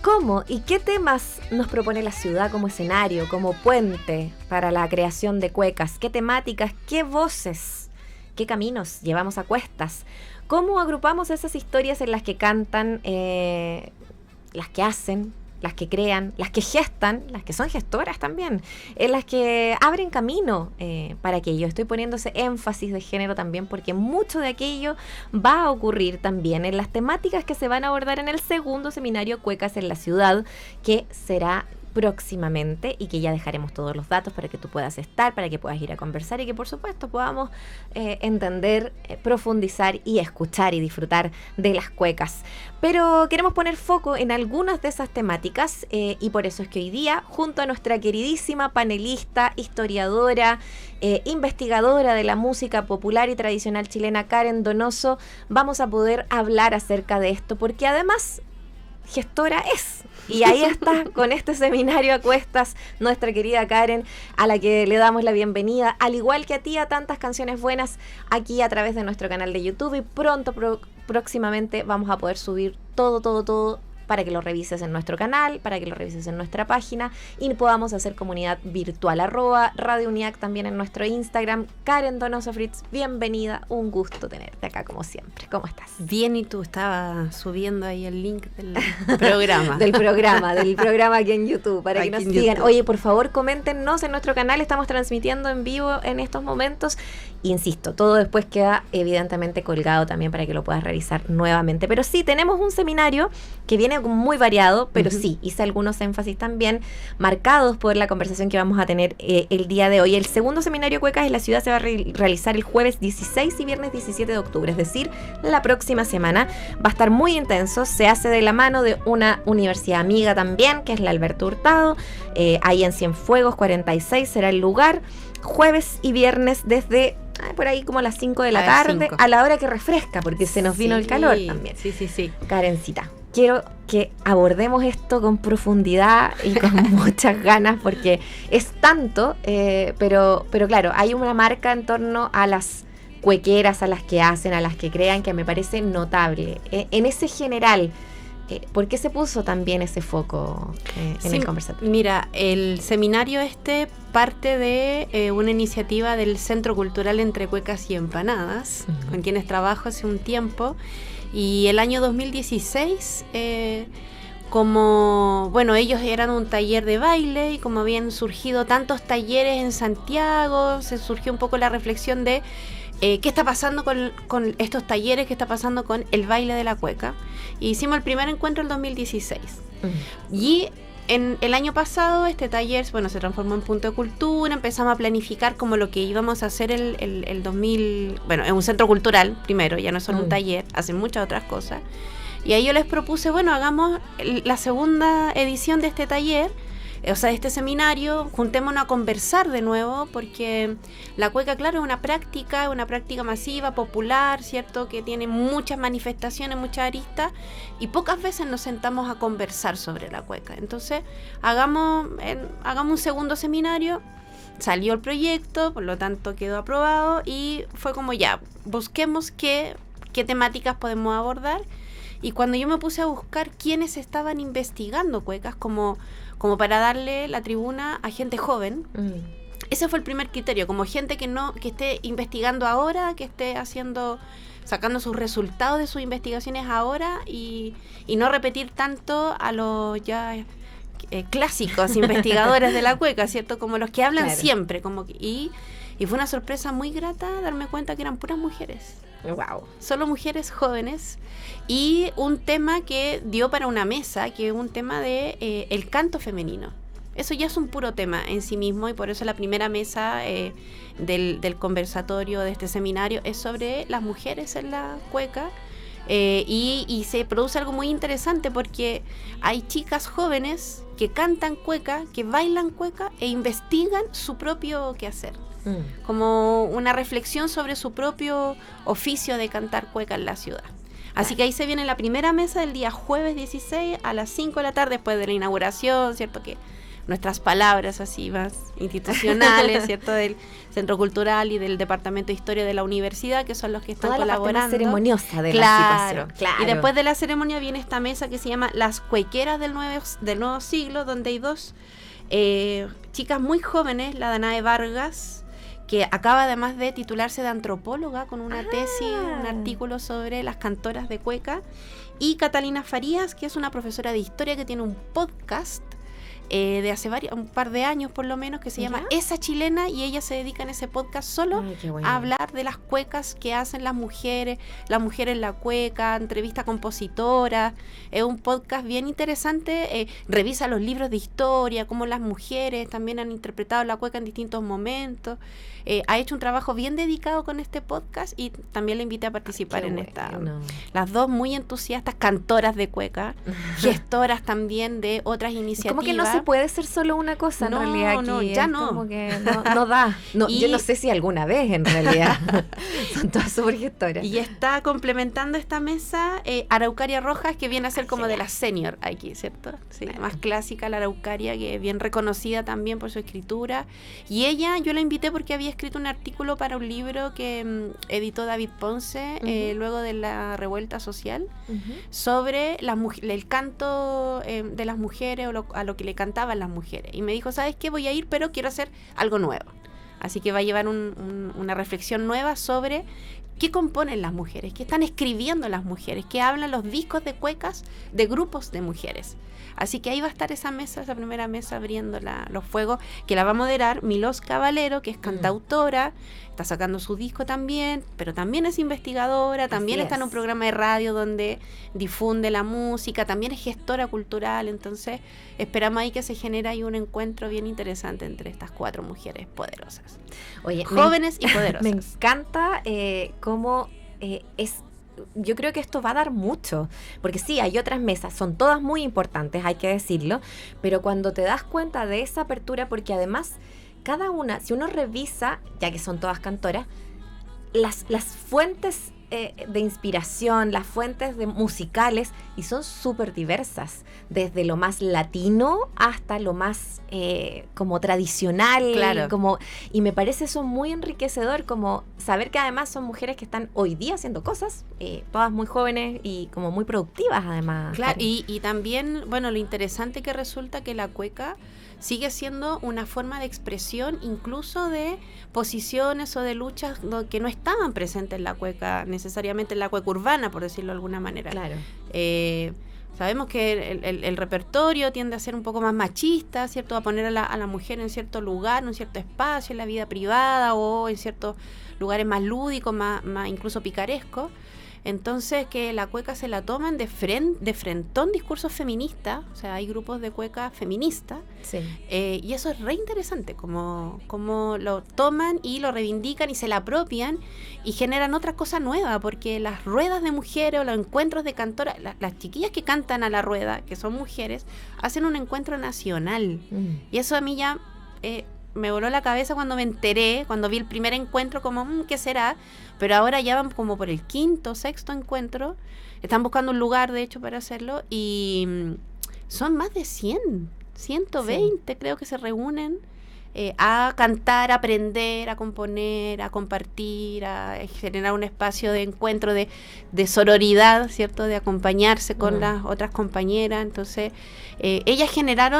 ¿Cómo y qué temas nos propone la ciudad como escenario, como puente para la creación de cuecas? ¿Qué temáticas, qué voces, qué caminos llevamos a cuestas? ¿Cómo agrupamos esas historias en las que cantan, las que hacen, las que crean, las que gestan, las que son gestoras también, en las que abren camino para aquello? Estoy poniendo ese énfasis de género también porque mucho de aquello va a ocurrir también en las temáticas que se van a abordar en el segundo seminario Cuecas en la Ciudad, que será próximamente y que ya dejaremos todos los datos para que tú puedas estar, para que puedas ir a conversar y que por supuesto podamos entender, profundizar y escuchar y disfrutar de las cuecas. Pero queremos poner foco en algunas de esas temáticas y por eso es que hoy día, junto a nuestra queridísima panelista, historiadora, investigadora de la música popular y tradicional chilena, Karen Donoso, vamos a poder hablar acerca de esto, porque además gestora es. Y ahí está, con este seminario a cuestas, nuestra querida Karen, a la que le damos la bienvenida, al igual que a ti, a tantas canciones buenas aquí a través de nuestro canal de YouTube, y pronto, próximamente vamos a poder subir todo para que lo revises en nuestro canal, para que lo revises en nuestra página y podamos hacer comunidad virtual. @Radio UNIAC también en nuestro Instagram. Karen Donoso Fritz, bienvenida, un gusto tenerte acá como siempre. ¿Cómo estás? Bien, y tú, estaba subiendo ahí el link del programa. del programa aquí en YouTube, para que nos sigan. YouTube. Oye, por favor, coméntenos en nuestro canal, estamos transmitiendo en vivo en estos momentos. Insisto, todo después queda evidentemente colgado también para que lo puedas revisar nuevamente. Pero sí, tenemos un seminario que viene muy variado, pero sí, hice algunos énfasis también marcados por la conversación que vamos a tener el día de hoy. El segundo seminario Cuecas en la Ciudad se va a realizar el jueves 16 y viernes 17 de octubre, es decir, la próxima semana. Va a estar muy intenso, se hace de la mano de una universidad amiga también, que es la Alberto Hurtado, ahí en Cienfuegos 46 será el lugar, jueves y viernes desde por ahí como a las 5 de la tarde, a la hora que refresca, porque se nos vino el calor también. Sí. Karencita, quiero que abordemos esto con profundidad y con muchas ganas, porque es tanto, pero claro, hay una marca en torno a las cuequeras, a las que hacen, a las que crean, que me parece notable. En ese general, ¿por qué se puso también ese foco en el conversatorio? Mira, el seminario parte de una iniciativa del Centro Cultural Entre Cuecas y Empanadas, con quienes trabajo hace un tiempo, y el año 2016, como, bueno, ellos eran un taller de baile, y como habían surgido tantos talleres en Santiago, se surgió un poco la reflexión de qué está pasando con estos talleres, qué está pasando con el baile de la cueca. Y hicimos el primer encuentro el 2016. Y en el año pasado este taller, se transformó en punto de cultura, empezamos a planificar como lo que íbamos a hacer el 2000, en un centro cultural primero, ya no es solo un taller, hacen muchas otras cosas. Y ahí yo les propuse, hagamos la segunda edición de este taller, de este seminario, juntémonos a conversar de nuevo, porque la cueca, claro, es una práctica masiva, popular, ¿cierto?, que tiene muchas manifestaciones, muchas aristas, y pocas veces nos sentamos a conversar sobre la cueca. Entonces, hagamos un segundo seminario. Salió el proyecto, por lo tanto quedó aprobado, y fue como ya, busquemos qué temáticas podemos abordar. Y cuando yo me puse a buscar quiénes estaban investigando cuecas, como para darle la tribuna a gente joven, ese fue el primer criterio, como gente que esté investigando ahora, que esté sacando sus resultados de sus investigaciones ahora, y no repetir tanto a los ya clásicos investigadores de la cueca, ¿cierto? Como los que hablan siempre, y fue una sorpresa muy grata darme cuenta que eran puras mujeres. Wow. Solo mujeres jóvenes, y un tema que dio para una mesa, que es un tema de el canto femenino. Eso ya es un puro tema en sí mismo, y por eso la primera mesa del conversatorio de este seminario es sobre las mujeres en la cueca. Y se produce algo muy interesante, porque hay chicas jóvenes que cantan cueca, que bailan cueca e investigan su propio quehacer, como una reflexión sobre su propio oficio de cantar cueca en la ciudad. Así que ahí se viene la primera mesa del día jueves 16 a las 5 de la tarde, después de la inauguración, ¿cierto?, que nuestras palabras así más institucionales, ¿cierto? Del Centro Cultural y del Departamento de Historia de la Universidad, que son los que están toda colaborando. La parte más ceremoniosa de la situación. Claro. Y después de la ceremonia viene esta mesa que se llama Las Cuequeras del Nuevo Siglo, donde hay dos chicas muy jóvenes, la Danae Vargas, que acaba además de titularse de antropóloga con una tesis, un artículo sobre las cantoras de cueca, y Catalina Farías, que es una profesora de historia que tiene un podcast de hace un par de años por lo menos, que se llama Esa Chilena, y ella se dedica en ese podcast solo a hablar de las cuecas que hacen las mujeres en la cueca, entrevista a compositoras. Es un podcast bien interesante, revisa los libros de historia, cómo las mujeres también han interpretado la cueca en distintos momentos. Ha hecho un trabajo bien dedicado con este podcast, y también la invité a participar en esta. Las dos muy entusiastas cantoras de cueca, gestoras también de otras iniciativas. Como que no se puede ser solo una cosa en realidad aquí. No, ya no. Como que no da. Yo no sé si alguna vez en realidad. Son todas súper gestoras. Y está complementando esta mesa Araucaria Rojas, que viene a ser como de la senior aquí, ¿cierto? Sí, más clásica la Araucaria, que es bien reconocida también por su escritura. Y ella, yo la invité porque había escrito un artículo para un libro que editó David Ponce luego de la revuelta social, sobre el canto de las mujeres, o a lo que le cantaban las mujeres. Y me dijo, ¿sabes qué? Voy a ir, pero quiero hacer algo nuevo. Así que va a llevar una reflexión nueva sobre qué componen las mujeres, qué están escribiendo las mujeres, qué hablan los discos de cuecas de grupos de mujeres. Así que ahí va a estar esa primera mesa abriendo los fuegos, que la va a moderar Milos Caballero, que es cantautora, está sacando su disco también, pero también es investigadora, también está en un programa de radio donde difunde la música, también es gestora cultural. Entonces esperamos ahí que se genere ahí un encuentro bien interesante entre estas 4 mujeres poderosas. Oye, jóvenes y poderosas. Me encanta cómo yo creo que esto va a dar mucho, porque sí, hay otras mesas, son todas muy importantes, hay que decirlo, pero cuando te das cuenta de esa apertura, porque además cada una, si uno revisa, ya que son todas cantoras, las fuentes de inspiración, las fuentes musicales, y son súper diversas, desde lo más latino hasta lo más como tradicional, y me parece eso muy enriquecedor, como saber que además son mujeres que están hoy día haciendo cosas, todas muy jóvenes y como muy productivas además. Claro, y también, bueno, lo interesante que resulta que la cueca sigue siendo una forma de expresión incluso de posiciones o de luchas que no estaban presentes en la cueca, necesariamente en la cueca urbana, por decirlo de alguna manera. Claro. Sabemos que el repertorio tiende a ser un poco más machista, ¿cierto? A poner a la mujer en cierto lugar, en cierto espacio, en la vida privada, o en ciertos lugares más lúdicos, más incluso picarescos. Entonces, que la cueca se la toman de frentón discursos feministas, o sea, hay grupos de cueca feministas, y eso es re interesante, como lo toman y lo reivindican y se la apropian y generan otra cosa nueva, porque las ruedas de mujeres o los encuentros de cantoras, las chiquillas que cantan a la rueda, que son mujeres, hacen un encuentro nacional, y eso a mí ya me voló la cabeza cuando me enteré, cuando vi el primer encuentro, como, ¿qué será? Pero ahora ya van como por el 5º, 6º encuentro, están buscando un lugar de hecho para hacerlo, y son más de 120 creo que se reúnen a cantar, a aprender, a componer, a compartir, a generar un espacio de encuentro, de sororidad, ¿cierto? De acompañarse con las otras compañeras. Entonces ellas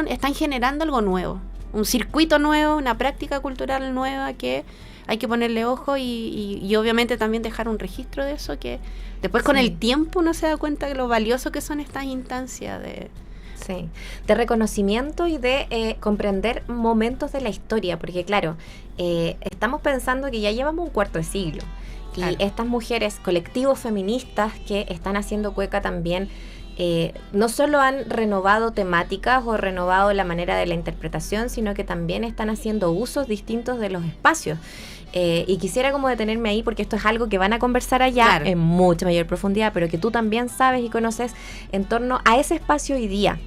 están generando algo nuevo, un circuito nuevo, una práctica cultural nueva que hay que ponerle ojo y obviamente también dejar un registro de eso, que después con el tiempo uno se da cuenta de lo valioso que son estas instancias de reconocimiento y de comprender momentos de la historia, porque claro, estamos pensando que ya llevamos un cuarto de siglo, y estas mujeres, colectivos feministas que están haciendo cueca también, no solo han renovado temáticas o renovado la manera de la interpretación, sino que también están haciendo usos distintos de los espacios. Y quisiera como detenerme ahí, porque esto es algo que van a conversar allá en mucha mayor profundidad, pero que tú también sabes y conoces en torno a ese espacio hoy día.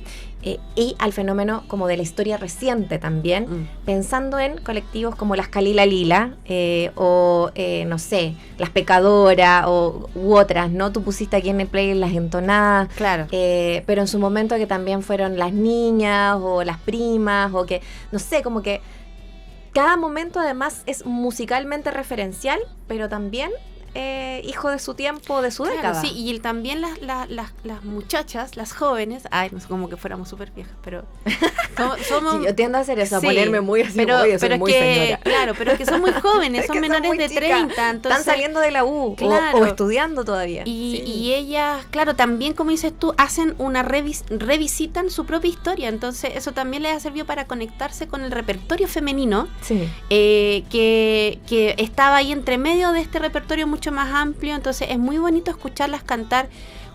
y al fenómeno como de la historia reciente también, pensando en colectivos como las Kalila Lila no sé, las Pecadoras u otras, ¿no? Tú pusiste aquí en el play las entonadas, claro, pero en su momento que también fueron las niñas o las primas o que, no sé, como que cada momento además es musicalmente referencial, pero también hijo de su tiempo, de su década. Sí, y también las muchachas, las jóvenes, no sé, como que fuéramos súper viejas, pero somos sí, yo tiendo a hacer eso, sí, a ponerme muy así, pero es muy señora. Claro, pero es que son muy jóvenes, son menores de 30, entonces están saliendo de la U, claro, o estudiando todavía. Y ellas, claro, también como dices tú, hacen revisitan su propia historia, entonces eso también les ha servido para conectarse con el repertorio femenino, que estaba ahí entre medio de este repertorio mucho más amplio, entonces es muy bonito escucharlas cantar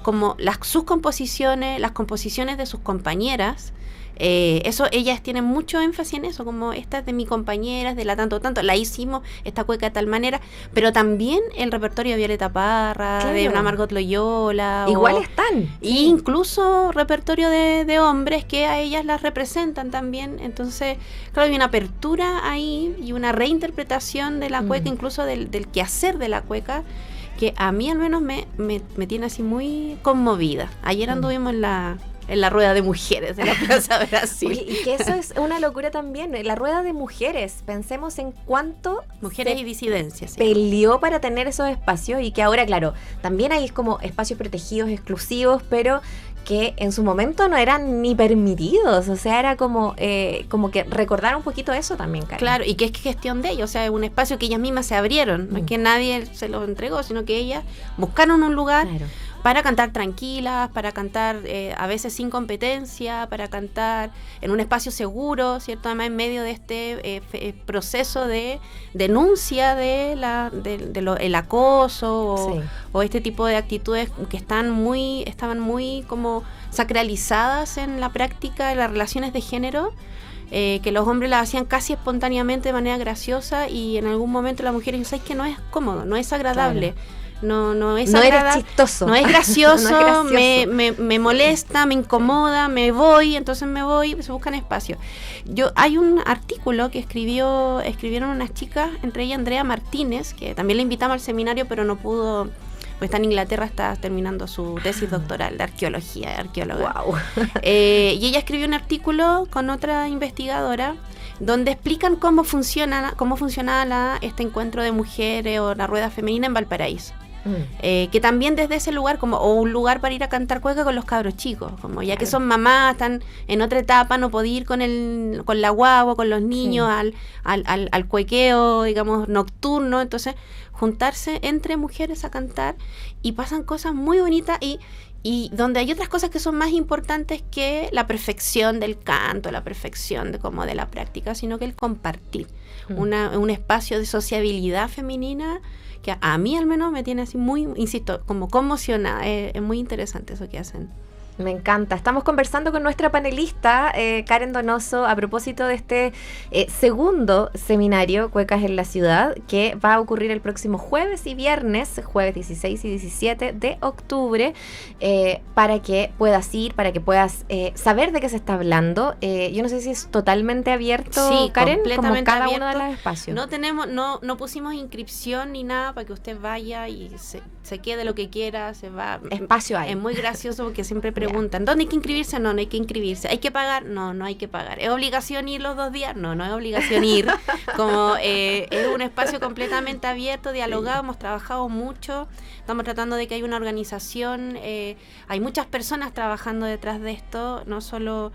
como sus composiciones, las composiciones de sus compañeras. Eso, ellas tienen mucho énfasis en eso, como esta es de mi compañera, es de la tanto, la hicimos, esta cueca de tal manera, pero también el repertorio de Violeta Parra, claro, de una Margot Loyola. Igual están. Y incluso repertorio de hombres que a ellas las representan también, entonces, claro, hay una apertura ahí y una reinterpretación de la cueca, incluso del quehacer de la cueca, que a mí al menos me tiene así muy conmovida. Ayer anduvimos en la rueda de mujeres de la Plaza Brasil. Oye, y que eso es una locura también, la rueda de mujeres, pensemos en cuánto mujeres y disidencias peleó para tener esos espacios, y que ahora, claro, también hay como espacios protegidos, exclusivos, pero que en su momento no eran ni permitidos, o sea, era como que recordar un poquito eso también, Karen. Claro, y que es gestión de ellos, o sea, es un espacio que ellas mismas se abrieron, no es que nadie se los entregó, sino que ellas buscaron un lugar, claro, para cantar tranquilas, para cantar a veces sin competencia, para cantar en un espacio seguro, ¿cierto? Además en medio de este proceso de denuncia del acoso o este tipo de actitudes que estaban muy como sacralizadas en la práctica de las relaciones de género, que los hombres las hacían casi espontáneamente de manera graciosa, y en algún momento la mujer dice, ¿sabes que no es cómodo, no es agradable? Claro. No es agradable, chistoso, no es gracioso, no es gracioso. Me molesta, me incomoda, me voy, entonces me voy, se buscan espacio. Hay un artículo que escribieron unas chicas, entre ellas Andrea Martínez, que también la invitamos al seminario, pero no pudo, pues está en Inglaterra, está terminando su tesis doctoral de arqueología, de arqueóloga. Wow. Y ella escribió un artículo con otra investigadora donde explican cómo funcionaba este encuentro de mujeres o la rueda femenina en Valparaíso. Que también desde ese lugar o un lugar para ir a cantar cueca con los cabros chicos, como ya que son mamás, están en otra etapa, no podía ir con la guagua, con los niños al cuequeo, digamos, nocturno, entonces juntarse entre mujeres a cantar, y pasan cosas muy bonitas, y donde hay otras cosas que son más importantes que la perfección del canto, la perfección de la práctica, sino que el compartir, un espacio de sociabilidad femenina que a mí al menos me tiene así muy, insisto, como conmocionada. Es muy interesante eso que hacen. Me encanta. Estamos conversando con nuestra panelista, Karen Donoso, a propósito de este segundo seminario Cuecas en la Ciudad, que va a ocurrir el próximo jueves y viernes, jueves 16 y 17 de octubre, para que puedas ir, para que puedas saber de qué se está hablando. Yo no sé si es totalmente abierto, sí, Karen, completamente como cada abierto. Uno de los espacios. No pusimos inscripción ni nada para que usted vaya y se quede lo que quiera, se va. Espacio hay. Es muy gracioso porque siempre preguntan, ¿dónde hay que inscribirse? No hay que inscribirse. ¿Hay que pagar? No hay que pagar. ¿Es obligación ir los 2 días? No es obligación ir. Como es un espacio completamente abierto, dialogado, hemos trabajado mucho, estamos tratando de que haya una organización, hay muchas personas trabajando detrás de esto, no solo,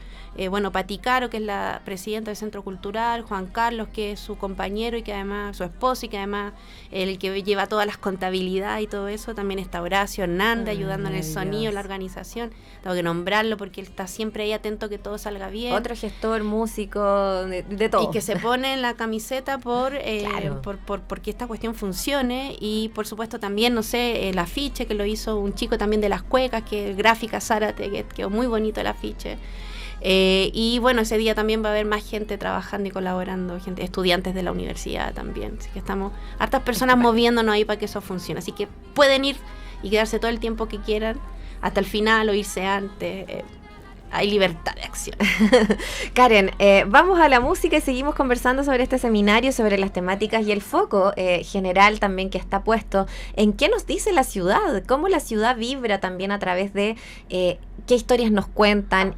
Pati Caro, que es la presidenta del Centro Cultural, Juan Carlos, que es su compañero y que además, su esposo, y que además el que lleva todas las contabilidades y todo eso, también está Horacio Hernández ayudando en el sonido, en la organización. Tengo que nombrarlo porque él está siempre ahí atento que todo salga bien. Otro gestor, músico, de todo. Y que se pone en la camiseta porque esta cuestión funcione. Y por supuesto también, no sé, el afiche que lo hizo un chico también de las cuecas, que es Gráfica Zárate, que quedó muy bonito el afiche. Y bueno, ese día también va a haber más gente trabajando y colaborando, estudiantes de la universidad también. Así que estamos hartas personas moviéndonos ahí para que eso funcione. Así que pueden ir y quedarse todo el tiempo que quieran, hasta el final o irse antes. hay libertad de acción. Karen, vamos a la música y seguimos conversando sobre este seminario, sobre las temáticas y el foco general también que está puesto en qué nos dice la ciudad, cómo la ciudad vibra también a través de qué historias nos cuentan,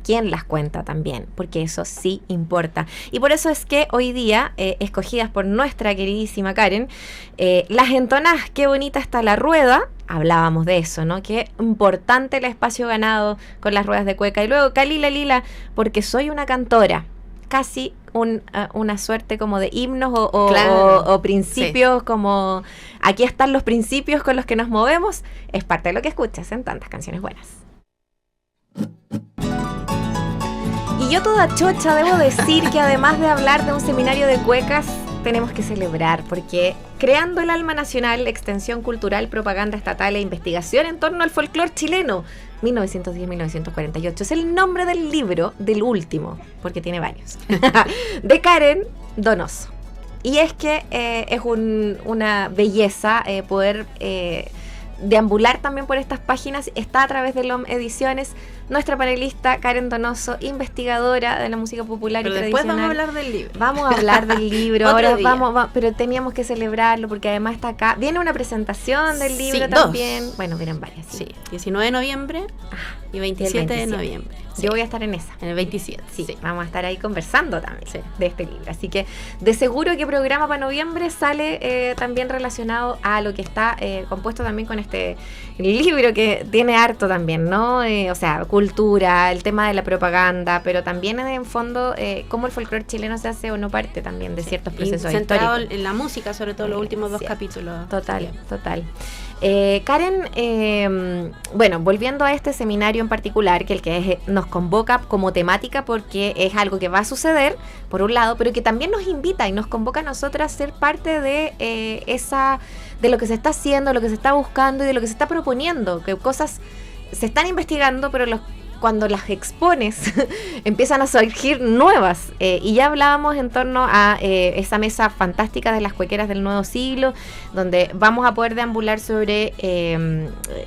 quién las cuenta también, porque eso sí importa. Y por eso es que hoy día, escogidas por nuestra queridísima Karen, las entonás, qué bonita está la rueda. Hablábamos de eso, ¿no? Qué importante el espacio ganado con las ruedas de cueca. Y luego, Kalila Lila, porque soy una cantora. Casi una suerte como de himnos o principios, sí. Como aquí están los principios con los que nos movemos. Es parte de lo que escuchas en tantas canciones buenas. Y yo toda chocha debo decir que además de hablar de un seminario de cuecas, tenemos que celebrar, porque Creando el Alma Nacional, Extensión Cultural, Propaganda Estatal e Investigación en torno al folclore chileno, 1910-1948, es el nombre del libro, del último, porque tiene varios, de Karen Donoso. Y es que es una belleza poder deambular también por estas páginas. Está a través de LOM Ediciones. Nuestra panelista Karen Donoso, investigadora de la música popular pero y tradicional. Después vamos a hablar del libro. Vamos a hablar del libro. Ahora vamos, pero teníamos que celebrarlo porque además está acá. Viene una presentación del libro también. Dos. Bueno, vienen varias. Sí, 19 de noviembre y 27 de noviembre. Sí. Yo voy a estar en esa. En el 27. Sí, vamos a estar ahí conversando también de este libro. Así que de seguro que programa para noviembre sale también relacionado a lo que está compuesto también con este libro que tiene harto también, ¿no? O sea, cultura, el tema de la propaganda, pero también en fondo cómo el folclore chileno se hace o no parte también de ciertos procesos centrado históricos. En la música, sobre todo los últimos dos capítulos. Total. Karen, bueno, volviendo a este seminario en particular, que el que nos convoca como temática porque es algo que va a suceder, por un lado, pero que también nos invita y nos convoca a nosotras a ser parte de de lo que se está haciendo, lo que se está buscando y de lo que se está proponiendo, que cosas se están investigando, pero cuando las expones empiezan a surgir nuevas, y ya hablábamos en torno a esa mesa fantástica de las cuequeras del nuevo siglo, donde vamos a poder deambular sobre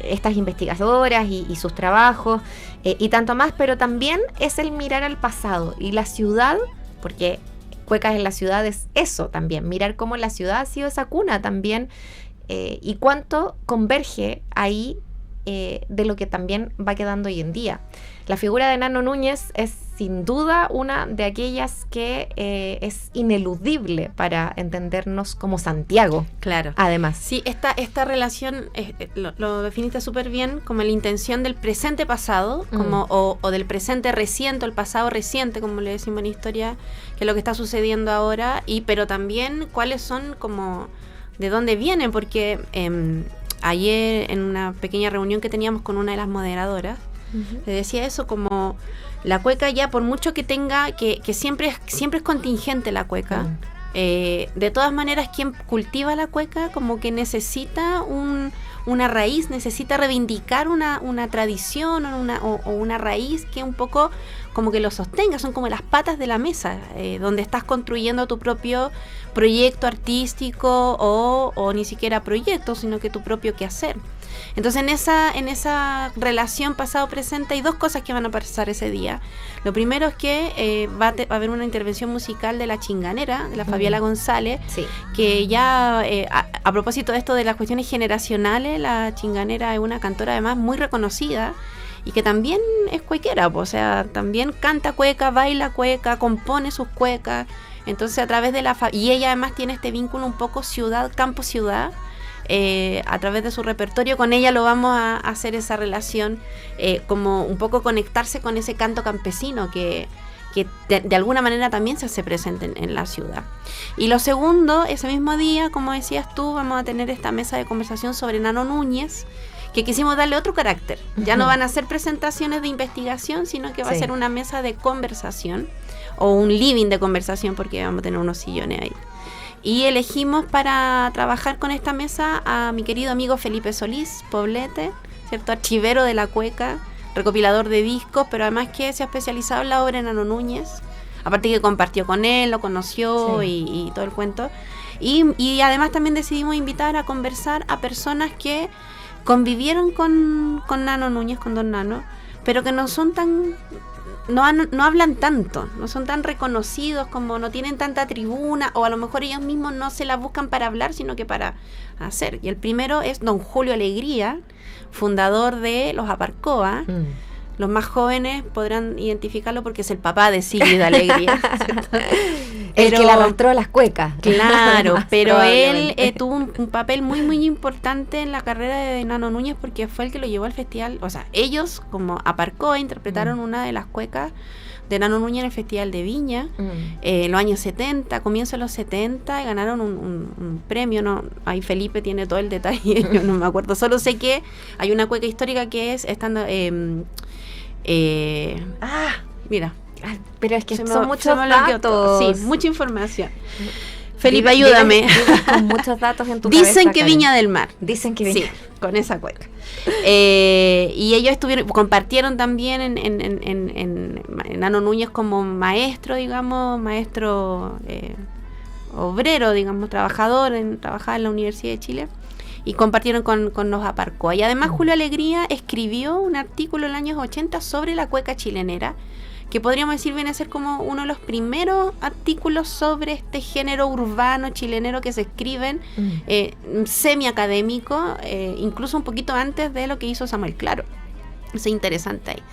estas investigadoras y sus trabajos y tanto más, pero también es el mirar al pasado y la ciudad, porque Cuecas en la Ciudad es eso también, mirar cómo la ciudad ha sido esa cuna también, y cuánto converge ahí de lo que también va quedando hoy en día. La figura de Nano Núñez es sin duda una de aquellas que es ineludible para entendernos como Santiago. Claro. Además. Sí, esta relación lo definiste súper bien como la intención del presente pasado, como o del presente reciente, o el pasado reciente, como le decimos en historia, que es lo que está sucediendo ahora, pero también cuáles son como de dónde vienen, porque ayer en una pequeña reunión que teníamos con una de las moderadoras, le decía eso, como la cueca ya por mucho que tenga, que siempre es contingente la cueca, de todas maneras quien cultiva la cueca como que necesita una raíz, necesita reivindicar una tradición o una raíz que un poco como que lo sostenga, son como las patas de la mesa, donde estás construyendo tu propio proyecto artístico o ni siquiera proyecto, sino que tu propio quehacer. Entonces en esa relación pasado-presente hay dos cosas que van a pasar ese día. Lo primero es que va a haber una intervención musical de La Chinganera, de la Fabiola González, que ya a propósito de esto de las cuestiones generacionales, La Chinganera es una cantora además muy reconocida y que también es cuequera, o sea, también canta cueca, baila cueca, compone sus cuecas. Entonces a través de y ella además tiene este vínculo un poco ciudad, campo-ciudad, a través de su repertorio. Con ella lo vamos a hacer esa relación, como un poco conectarse con ese canto campesino que de alguna manera también se hace presente en la ciudad. Y lo segundo, ese mismo día, como decías tú, vamos a tener esta mesa de conversación sobre Nano Núñez, que quisimos darle otro carácter. Ya no van a ser presentaciones de investigación, sino que va a ser una mesa de conversación o un living de conversación, porque vamos a tener unos sillones ahí. Y elegimos para trabajar con esta mesa a mi querido amigo Felipe Solís, Poblete, ¿cierto? Archivero de la cueca, recopilador de discos, pero además que se ha especializado en la obra de Nano Núñez. Aparte que compartió con él, lo conoció y todo el cuento. Y además también decidimos invitar a conversar a personas que convivieron con Nano Núñez, con Don Nano, pero que no son tan... No hablan tanto, no son tan reconocidos, como no tienen tanta tribuna, o a lo mejor ellos mismos no se la buscan para hablar, sino que para hacer. Y el primero es don Julio Alegría, fundador de los Aparcoa. Los más jóvenes podrán identificarlo porque es el papá de Sigrid Alegría. El que le arrastró las cuecas. Claro, pero él tuvo un papel muy, muy importante en la carrera de Nano Núñez, porque fue el que lo llevó al festival. O sea, ellos, como Aparcoa, interpretaron una de las cuecas de Nano Núñez en el Festival de Viña, en los años 70, comienzo de los 70, y ganaron un premio. ¿No? Ahí Felipe tiene todo el detalle, yo no me acuerdo. Solo sé que hay una cueca histórica que es estando... mira, pero es que son muchos datos. Sí, mucha información. Felipe, ayúdame. Vives con muchos datos en tu Dicen cabeza, que Karen. Viña del Mar. Dicen que Viña. Sí, con esa cueca. Y ellos compartieron también en Nano Núñez como maestro, digamos, maestro obrero, digamos, trabajaba en la Universidad de Chile. Y compartieron con los Aparcoa. Y además Julio Alegría escribió un artículo en los años 80 sobre la cueca chilenera, que podríamos decir viene a ser como uno de los primeros artículos sobre este género urbano chilenero que se escriben, semi-académico, incluso un poquito antes de lo que hizo Samuel Claro. Es interesante ahí.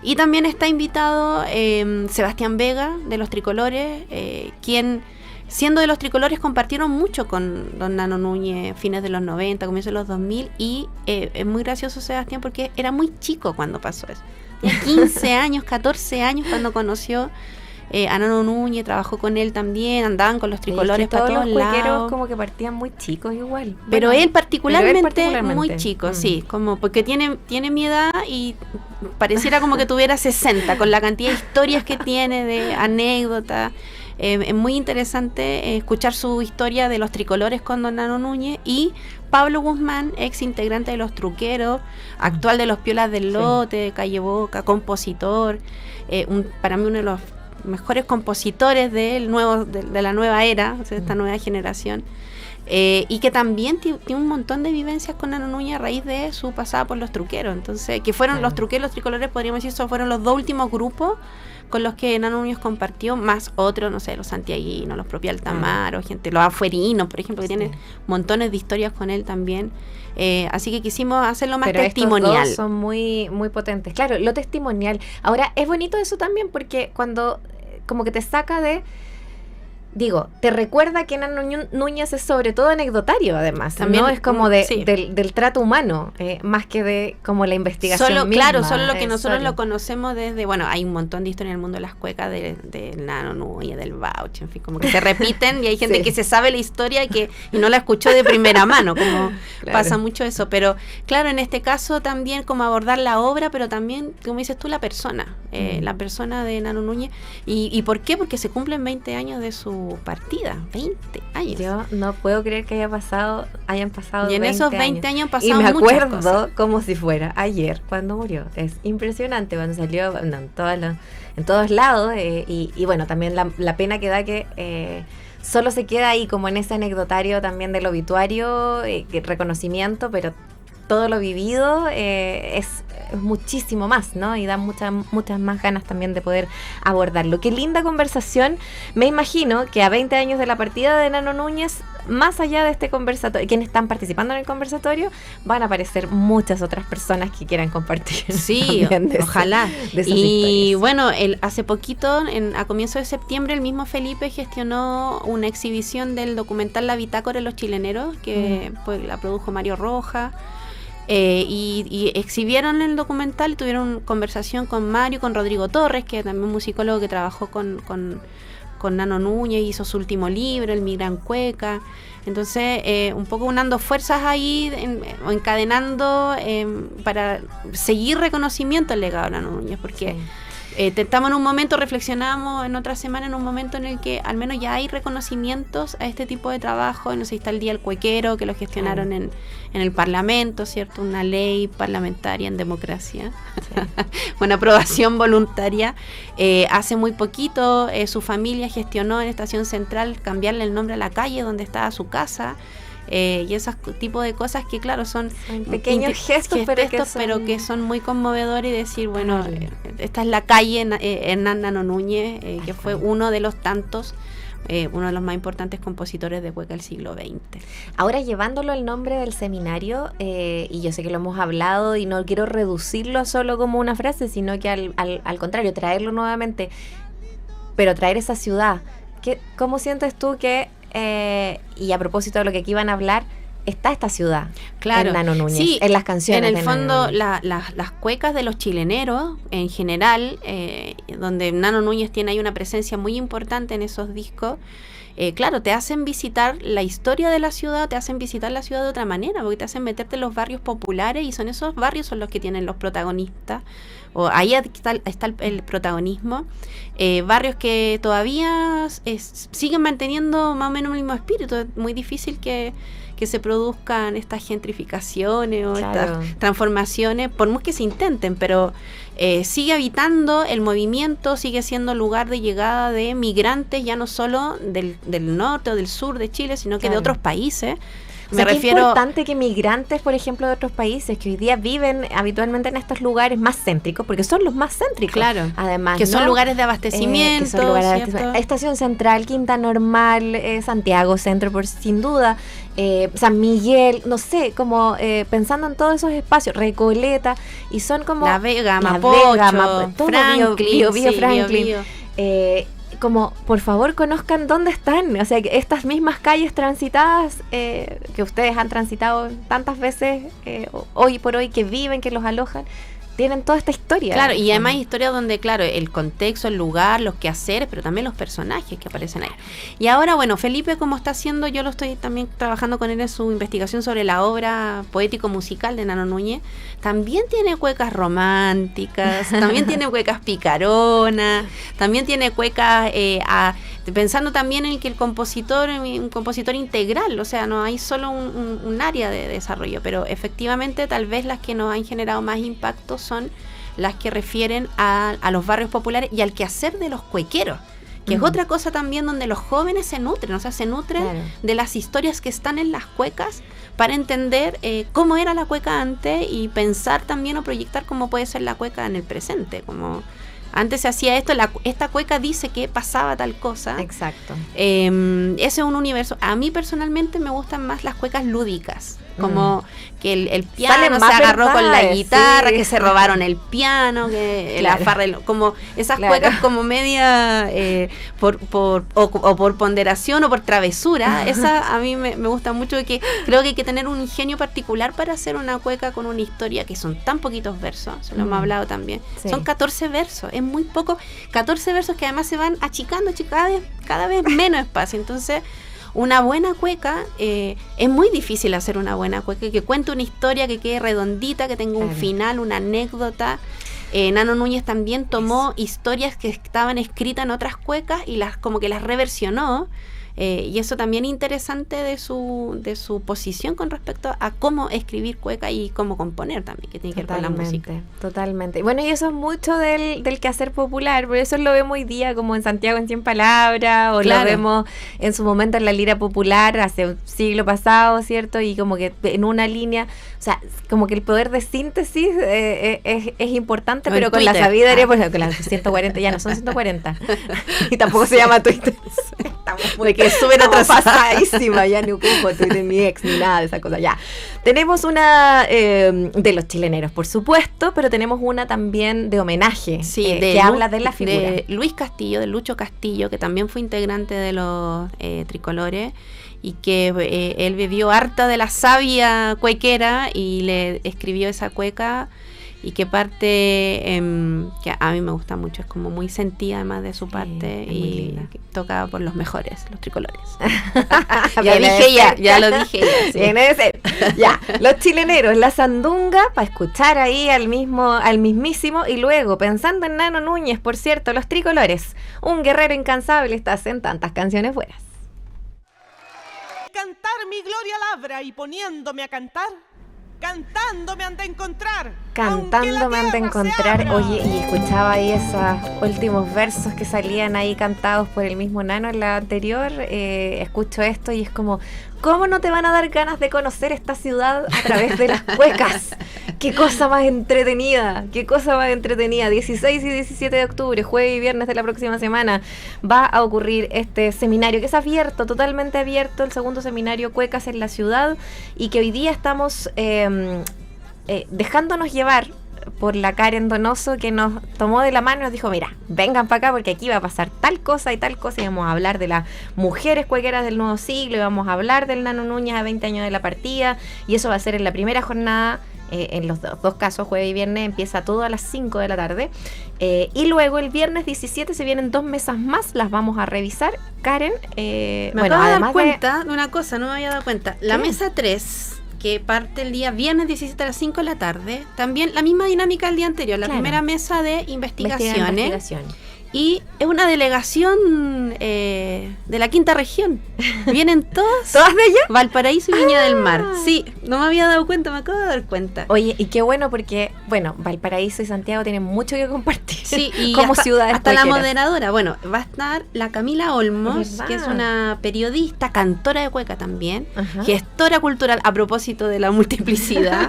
Y también está invitado Sebastián Vega, de Los Tricolores, quien... Siendo de Los Tricolores, compartieron mucho con don Nano Núñez, fines de los 90, comienzos de los 2000, y es muy gracioso Sebastián porque era muy chico cuando pasó eso. Tenía 15 años, 14 años cuando conoció a Nano Núñez, trabajó con él también, andaban con Los Tricolores para todos los cuequeros lados. como que partían muy chicos igual. Pero bueno, él particularmente muy chico, sí, como porque tiene mi edad y pareciera como que tuviera 60, con la cantidad de historias que tiene, de anécdotas. Es muy interesante escuchar su historia de Los Tricolores con don Nano Núñez, y Pablo Guzmán, ex integrante de Los Truqueros, actual de Los Piolas del Lote, de Calle Boca, compositor, para mí uno de los mejores compositores de la nueva era, o sea, esta nueva generación, y que también tiene un montón de vivencias con Nano Núñez a raíz de su pasada por Los Truqueros. Entonces, que fueron Los Truqueros, Los Tricolores, podríamos decir, esos fueron los dos últimos grupos con los que Nano Núñez compartió, más otros, no sé, los santiaguinos, los propios Altamar, o gente, los afuerinos, por ejemplo, que tienen montones de historias con él también. Así que quisimos hacerlo más testimonial. Estos dos son muy, muy potentes. Claro, lo testimonial. Ahora, es bonito eso también porque cuando como que te saca de... Digo, te recuerda que Nano Núñez es sobre todo anecdotario, además. También, ¿no? Es como del trato humano, más que de como la investigación misma. Claro, solo lo que nosotros lo conocemos desde... Bueno, hay un montón de historias en el mundo de las cuecas, de Nano Núñez, del Bauch, en fin, como que se repiten y hay gente que se sabe la historia y no la escuchó de primera mano, como pasa mucho eso. Pero claro, en este caso también como abordar la obra, pero también, como dices tú, la persona de Nano Núñez. ¿Y por qué? Porque se cumplen 20 años de su partida, 20 años. Yo no puedo creer que hayan pasado y en 20 esos 20 años pasaron y me muchas acuerdo cosas. Como si fuera ayer cuando murió. Es impresionante cuando salió en todos lados, y bueno, también la pena que da que solo se queda ahí como en ese anecdotario también del obituario, reconocimiento, pero todo lo vivido es muchísimo más, ¿no? Y da muchas más ganas también de poder abordarlo. Qué linda conversación. Me imagino que a 20 años de la partida de Nano Núñez, más allá de este conversatorio, quienes están participando en el conversatorio, van a aparecer muchas otras personas que quieran compartir. Sí, ojalá. De esas y historias. bueno, hace poquito, a comienzos de septiembre, el mismo Felipe gestionó una exhibición del documental La Bitácora de los Chileneros, que pues, la produjo Mario Roja. Y exhibieron el documental y tuvieron conversación con Mario, con Rodrigo Torres, que también es musicólogo que trabajó con Nano Núñez, hizo su último libro, El Mi Gran Cueca. Entonces, un poco unando fuerzas ahí, encadenando para seguir reconocimiento al legado de Nano Núñez, porque estamos en un momento, reflexionamos en otra semana, en un momento en el que al menos ya hay reconocimientos a este tipo de trabajo. No sé, está el Día del Cuequero, que lo gestionaron en el Parlamento, ¿cierto? Una ley parlamentaria en democracia, una aprobación voluntaria. Hace muy poquito su familia gestionó en Estación Central cambiarle el nombre a la calle donde estaba su casa. y esos tipos de cosas que claro son pequeños gestos, pero que son muy conmovedores, y decir, bueno, esta es la calle Hernán Nano Núñez, que fue uno de los tantos, uno de los más importantes compositores de cueca del siglo XX. Ahora, llevándolo al nombre del seminario, y yo sé que lo hemos hablado y no quiero reducirlo solo como una frase, sino que al contrario, traerlo nuevamente, pero traer esa ciudad. ¿Cómo sientes tú que, y a propósito de lo que aquí van a hablar, está esta ciudad en Nano Núñez, sí, en las canciones? En el fondo, las cuecas de los chileneros, en general, donde Nano Núñez tiene ahí una presencia muy importante en esos discos, claro, te hacen visitar la historia de la ciudad, te hacen visitar la ciudad de otra manera, porque te hacen meterte en los barrios populares, y son esos barrios son los que tienen los protagonistas, o ahí está el protagonismo. Barrios que todavía siguen manteniendo más o menos el mismo espíritu. Es muy difícil que se produzcan estas gentrificaciones o estas transformaciones, por más que se intenten, pero sigue habitando el movimiento, sigue siendo lugar de llegada de migrantes, ya no solo del norte o del sur de Chile, sino que de otros países. Me refiero... Es importante que migrantes, por ejemplo, de otros países que hoy día viven habitualmente en estos lugares más céntricos, porque son los más céntricos. Claro. Además, que son lugares de abastecimiento. Estación Central, Quinta Normal, Santiago Centro, sin duda, San Miguel, no sé, como pensando en todos esos espacios, Recoleta, y son como... La Vega, Mapocho, Franklin, Franklin. Como, por favor, conozcan dónde están, o sea, que estas mismas calles transitadas, que ustedes han transitado tantas veces, hoy por hoy, que viven, que los alojan, tienen toda esta historia. Claro, y además historias donde, claro, el contexto, el lugar, los quehaceres, pero también los personajes que aparecen ahí. Y ahora, bueno, Felipe, como está haciendo, yo lo estoy también trabajando con él en su investigación sobre la obra poético-musical de Nano Núñez, también tiene cuecas románticas, también tiene cuecas picaronas, también tiene cuecas pensando también en que el compositor es un compositor integral, o sea, no hay solo un área de desarrollo, pero efectivamente tal vez las que nos han generado más impacto son las que refieren a los barrios populares y al quehacer de los cuequeros, que es otra cosa también donde los jóvenes se nutren, o sea, se nutren de las historias que están en las cuecas para entender cómo era la cueca antes y pensar también o proyectar cómo puede ser la cueca en el presente, como... Antes se hacía esto, esta cueca dice que pasaba tal cosa. Exacto. Ese es un universo. A mí personalmente me gustan más las cuecas lúdicas, como que el piano se agarró con la guitarra, que se robaron el piano, que la farra, como esas cuecas como media por ponderación o por travesura. Esa a mí me gusta mucho, y que creo que hay que tener un ingenio particular para hacer una cueca con una historia que son tan poquitos versos, se lo hemos hablado también. Sí. Son 14 versos, es muy poco, 14 versos que además se van achicando cada vez menos espacio. Entonces, una buena cueca, es muy difícil hacer una buena cueca, que cuente una historia, que quede redondita, que tenga un final, una anécdota. Nano Núñez también tomó historias que estaban escritas en otras cuecas y como que las reversionó. Y eso también es interesante de su posición con respecto a cómo escribir cueca y cómo componer también, que tiene que ver con la música. Totalmente. Bueno, y eso es mucho del quehacer popular, por eso lo vemos hoy día como en Santiago en 100 palabras, o lo vemos en su momento en la lira popular hace un siglo pasado, ¿cierto? Y como que en una línea, o sea, como que el poder de síntesis es importante, pero con Twitter, la sabiduría, pues con las 140, ya no son 140, y tampoco se llama Twitter. Estamos muy que súper atrasadísima, ya ni ocupo Twitter, ni ex, ni nada de esa cosa. Ya, tenemos una de los chileneros, por supuesto, pero tenemos una también de homenaje, que habla de la figura. De Luis Castillo, de Lucho Castillo, que también fue integrante de los Tricolores, y que él bebió harta de la savia cuequera y le escribió esa cueca, y que parte que a mí me gusta mucho, es como muy sentida además de su parte, y tocada por los mejores, los Tricolores. ya lo dije. Sí. Viene de ser. Ya, los chileneros, la sandunga, para escuchar ahí al mismísimo, y luego, pensando en Nano Núñez, por cierto, los Tricolores, un guerrero incansable, estás en tantas canciones buenas. Cantar mi gloria labra, y poniéndome a cantar, cantando me han de encontrar. Cantando me han de encontrar. Oye, y escuchaba ahí esos últimos versos que salían ahí cantados por el mismo Nano en la anterior. Escucho esto y es como, ¿cómo no te van a dar ganas de conocer esta ciudad a través de las cuecas? ¡Qué cosa más entretenida! ¡Qué cosa más entretenida! 16 y 17 de octubre, jueves y viernes de la próxima semana, va a ocurrir este seminario, que es abierto, totalmente abierto, el segundo seminario Cuecas en la ciudad, y que hoy día estamos dejándonos llevar por la Karen Donoso, que nos tomó de la mano y nos dijo, mira, vengan para acá porque aquí va a pasar tal cosa, y vamos a hablar de las mujeres cuequeras del nuevo siglo, y vamos a hablar del Nano Núñez a 20 años de la partida, y eso va a ser en la primera jornada. En los dos casos, jueves y viernes, empieza todo a las 5 de la tarde, y luego el viernes 17 se vienen 2 mesas más, las vamos a revisar. Karen, me acabo de dar cuenta de una cosa, no me había dado cuenta. La mesa 3, que parte el día viernes 17 a las 5 de la tarde, también la misma dinámica del día anterior, la primera mesa de investigaciones. Y es una delegación de la quinta región. Vienen todas de allá. Valparaíso y Viña del Mar. Sí, no me había dado cuenta, me acabo de dar cuenta. Oye, y qué bueno porque, bueno, Valparaíso y Santiago tienen mucho que compartir. Sí, y como hasta, ciudades hasta la cuequeras. Moderadora. Bueno, va a estar la Camila Olmos, que es una periodista, cantora de cueca también, gestora cultural, a propósito de la multiplicidad.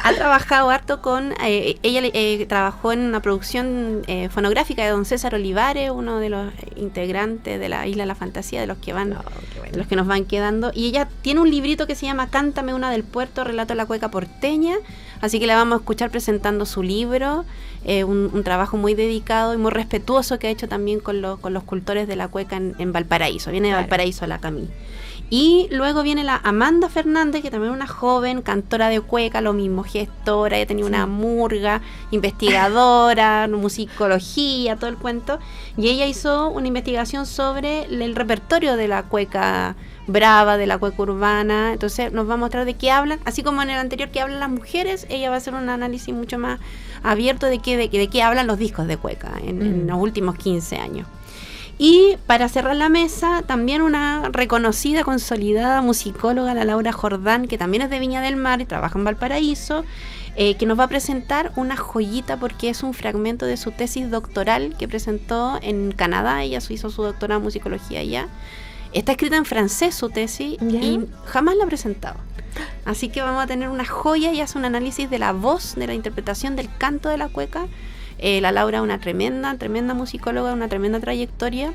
Ha trabajado harto con... ella trabajó en una producción fonográfica de don César Olivares, uno de los integrantes de la Isla de la Fantasía, de los que van, de los que nos van quedando, y ella tiene un librito que se llama Cántame una del Puerto, relato de la cueca porteña, así que la vamos a escuchar presentando su libro, un trabajo muy dedicado y muy respetuoso que ha hecho también con los cultores de la cueca en Valparaíso. Viene de Valparaíso la Camille. Y luego viene la Amanda Fernández, que también es una joven cantora de cueca, lo mismo, gestora, ella tenía una murga, investigadora, musicología, todo el cuento, y ella hizo una investigación sobre el repertorio de la cueca brava, de la cueca urbana. Entonces nos va a mostrar de qué hablan, así como en el anterior que hablan las mujeres, ella va a hacer un análisis mucho más abierto de qué hablan los discos de cueca en los últimos 15 años. Y para cerrar la mesa, también una reconocida, consolidada musicóloga, la Laura Jordán, que también es de Viña del Mar y trabaja en Valparaíso, que nos va a presentar una joyita porque es un fragmento de su tesis doctoral que presentó en Canadá. Ella hizo su doctorado en musicología allá. Está escrita en francés su tesis y jamás la ha presentado. Así que vamos a tener una joya y hace un análisis de la voz, de la interpretación del canto de la cueca. La Laura, una tremenda musicóloga, una tremenda trayectoria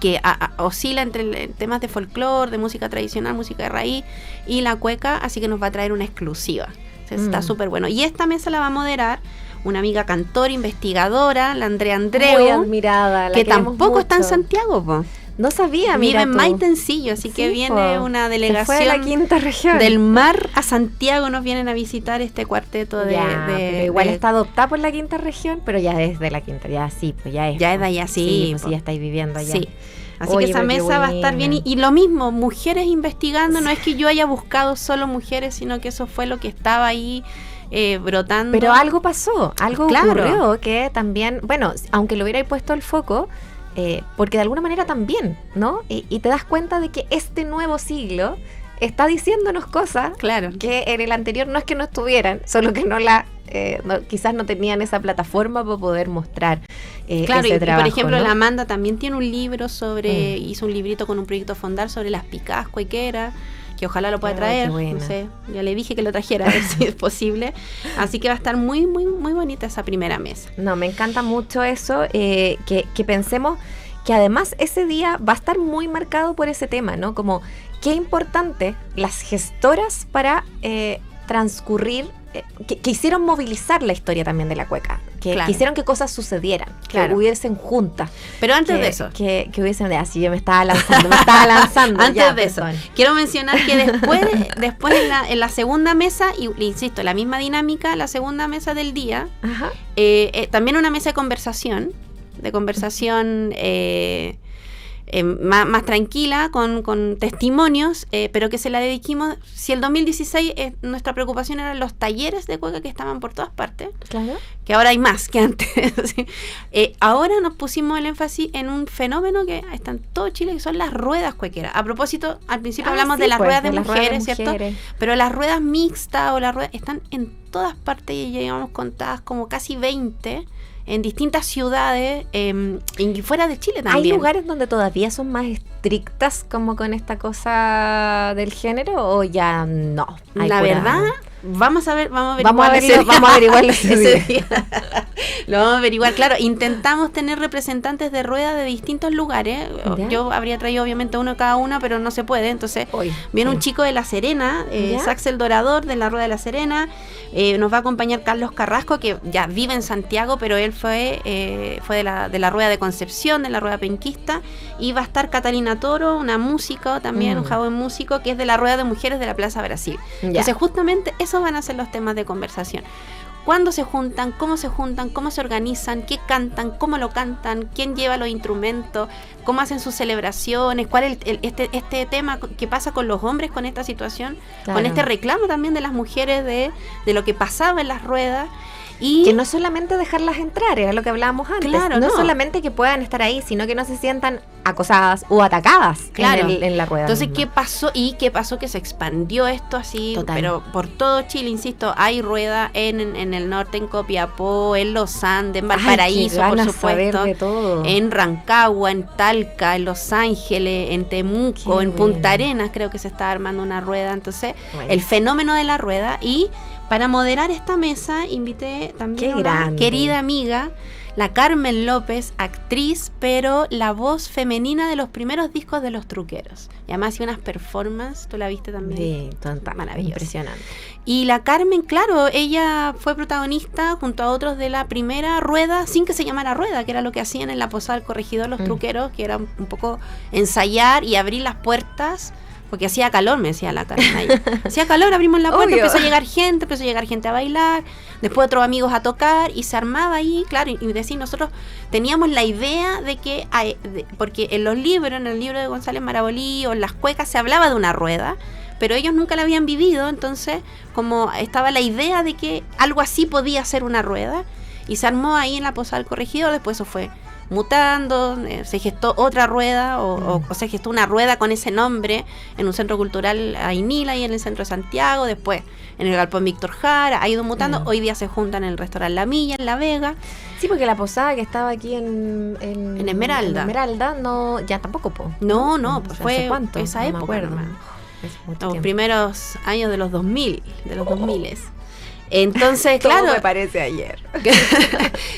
que oscila entre temas de folclore, de música tradicional, música de raíz y la cueca, así que nos va a traer una exclusiva. Está súper bueno. Y esta mesa la va a moderar una amiga cantora, investigadora, la Andrea Andreu, muy admirada, que tampoco está en Santiago, po. No sabía, vive mira en Maitencillo, así que viene una delegación fue de la quinta región. Del Mar a Santiago, nos vienen a visitar este cuarteto pero igual está adoptada por la quinta región, pero ya es de la quinta, ya sí, pues ya es. Ya es de allá, sí. Pues ya estáis viviendo allá. Sí. Así que esa mesa va a estar bien. Y lo mismo, mujeres investigando, no es que yo haya buscado solo mujeres, sino que eso fue lo que estaba ahí brotando. Pero algo pasó, algo ocurrió que también, bueno, aunque lo hubierais puesto el foco, porque de alguna manera también, ¿no? Y te das cuenta de que este nuevo siglo está diciéndonos cosas que en el anterior no es que no estuvieran, solo que quizás no tenían esa plataforma para poder mostrar ese trabajo. Por ejemplo, ¿no? la Amanda también tiene un libro sobre, hizo un librito con un proyecto Fondar sobre las picadas cuequeras, que ojalá lo pueda traer, no sé, ya le dije que lo trajera a ver si es posible, así que va a estar muy, muy, muy bonita esa primera mesa. No, me encanta mucho eso, que pensemos que además ese día va a estar muy marcado por ese tema, ¿no? Como qué importante las gestoras para transcurrir, que hicieron movilizar la historia también de la cueca, que hicieron que cosas sucedieran, que hubiesen juntas. Pero antes de eso, que hubiesen así yo me estaba lanzando. Antes de eso, quiero mencionar que después en la segunda mesa, y insisto, la misma dinámica, la segunda mesa del día, también una mesa de conversación más tranquila, con testimonios, pero que se la dediquimos. Si el 2016 nuestra preocupación eran los talleres de cueca que estaban por todas partes, que ahora hay más que antes, ¿sí? Ahora nos pusimos el énfasis en un fenómeno que está en todo Chile, que son las ruedas cuequeras. A propósito, al principio hablamos de las ruedas de mujeres, ¿cierto? Pero las ruedas mixtas o las ruedas están en todas partes y llevamos contadas como casi 20 en distintas ciudades y fuera de Chile también. ¿Hay lugares donde todavía son más estrictas como con esta cosa del género o ya no? La verdad, vamos a averiguarlo ese día. Lo vamos a averiguar, claro. Intentamos tener representantes de rueda de distintos lugares. ¿Ya? Yo habría traído obviamente uno cada una, pero no se puede. Entonces viene un chico de La Serena, Saxel Dorador de la Rueda de La Serena. Nos va a acompañar Carlos Carrasco, que ya vive en Santiago, pero él fue de la Rueda de Concepción, de la Rueda Penquista. Y va a estar Catalina Toro, una música también, un joven músico, que es de la Rueda de Mujeres de la Plaza Brasil. Entonces justamente esos van a ser los temas de conversación. ¿Cuándo se juntan? ¿Cómo se juntan? ¿Cómo se organizan? ¿Qué cantan? ¿Cómo lo cantan? ¿Quién lleva los instrumentos? ¿Cómo hacen sus celebraciones? ¿Cuál es este tema que pasa con los hombres con esta situación? Claro. Con este reclamo también de las mujeres de lo que pasaba en las ruedas. Y que no solamente dejarlas entrar, era lo que hablábamos antes. Claro, no solamente que puedan estar ahí, sino que no se sientan acosadas o atacadas en la rueda. Entonces, misma. ¿qué pasó? Que se expandió esto así, Total. pero por todo Chile, insisto, hay rueda en el norte, en Copiapó, en Los Andes, en Valparaíso, por supuesto, de todo. en Rancagua, en Talca, en Los Ángeles, en Temuco, en Punta Arenas, creo que se está armando una rueda. Entonces, el fenómeno de la rueda. Y para moderar esta mesa, invité también a una querida amiga, la Carmen López, actriz, pero la voz femenina de los primeros discos de Los Truqueros. Y además hacía unas performances, tú la viste también. Sí, tonta, maravillosa. Impresionante. Y la Carmen, claro, ella fue protagonista junto a otros de la primera rueda, sin que se llamara rueda, que era lo que hacían en la Posada del Corregidor Los Truqueros, que era un poco ensayar y abrir las puertas. Porque hacía calor, me decía la Carmen ahí. Hacía calor, abrimos la puerta, empezó a llegar gente a bailar, después otros amigos a tocar, y se armaba ahí, claro, y decir, nosotros teníamos la idea de que, porque en los libros, en el libro de González Marabolí o en las cuecas se hablaba de una rueda, pero ellos nunca la habían vivido, entonces como estaba la idea de que algo así podía ser una rueda, y se armó ahí en la Posada del Corregidor. Después eso fue mutando, se gestó otra rueda o se gestó una rueda con ese nombre en un centro cultural Ainila y en el centro de Santiago, después en el Galpón Víctor Jara, ha ido mutando. Hoy día se juntan en el restaurante La Milla, en La Vega. Sí, porque la posada que estaba aquí en Esmeralda. No, ya tampoco, No, pues ¿hace fue cuánto? Esa No época, me acuerdo. Los Primeros años de los 2000, de los 2000. Entonces, claro, me parece ayer.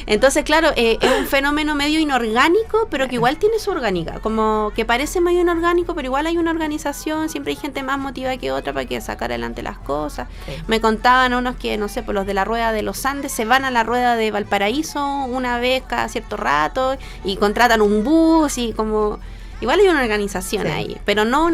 Entonces, claro, es un fenómeno medio inorgánico, pero que igual tiene su orgánica, como que parece medio inorgánico, pero igual hay una organización, siempre hay gente más motivada que otra para que sacar adelante las cosas. Sí. Me contaban unos que, no sé, por los de la rueda de los Andes se van a la rueda de Valparaíso una vez cada cierto rato y contratan un bus y como... Igual hay una organización ahí, pero no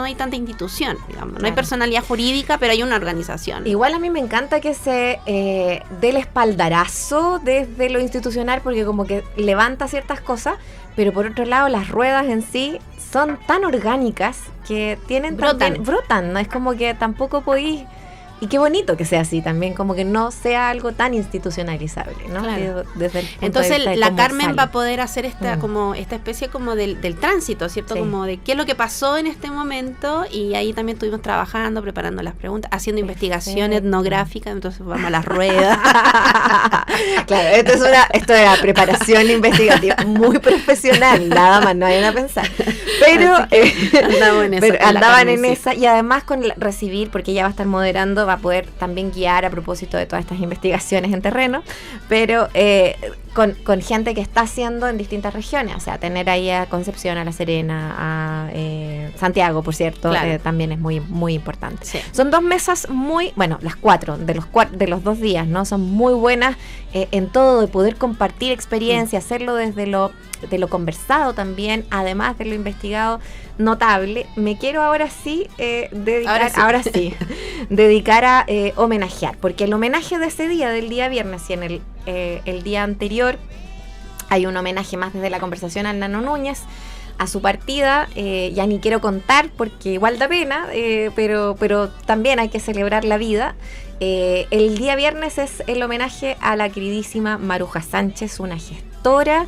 hay tanta institución, digamos. Claro. No hay personalidad jurídica, pero hay una organización. Igual a mí me encanta que se dé el espaldarazo desde lo institucional, porque como que levanta ciertas cosas, pero por otro lado las ruedas en sí son tan orgánicas que tienen brotan, ¿no? Es como que tampoco podéis... Y qué bonito que sea así también, como que no sea algo tan institucionalizable, ¿no? Claro. Desde el punto Entonces de vista de la cómo Carmen sale. va a poder hacer esta especie como del tránsito, ¿cierto? Sí. Como de qué es lo que pasó en este momento, y ahí también estuvimos trabajando, preparando las preguntas, haciendo investigación etnográfica, entonces vamos a las ruedas. Claro, esto era preparación investigativa muy profesional, nada más, no vayan a pensar. Pero andaban en esa, y además con recibir, porque ella va a estar moderando, va a poder también guiar a propósito de todas estas investigaciones en terreno, pero con gente que está haciendo en distintas regiones, o sea, tener ahí a Concepción, a La Serena, a Santiago, por cierto, claro. También es muy, muy importante. Sí. Son 2 mesas las 4 de los 2 días, ¿no? Son muy buenas en todo, de poder compartir experiencia, hacerlo desde lo conversado también, además de lo investigado, notable. Me quiero ahora sí dedicar a homenajear, porque el homenaje de ese día, del día viernes, y en el día anterior hay un homenaje más desde la conversación al Nano Núñez, a su partida, ya ni quiero contar porque igual da pena, pero también hay que celebrar la vida. El día viernes es el homenaje a la queridísima Maruja Sánchez, una gestora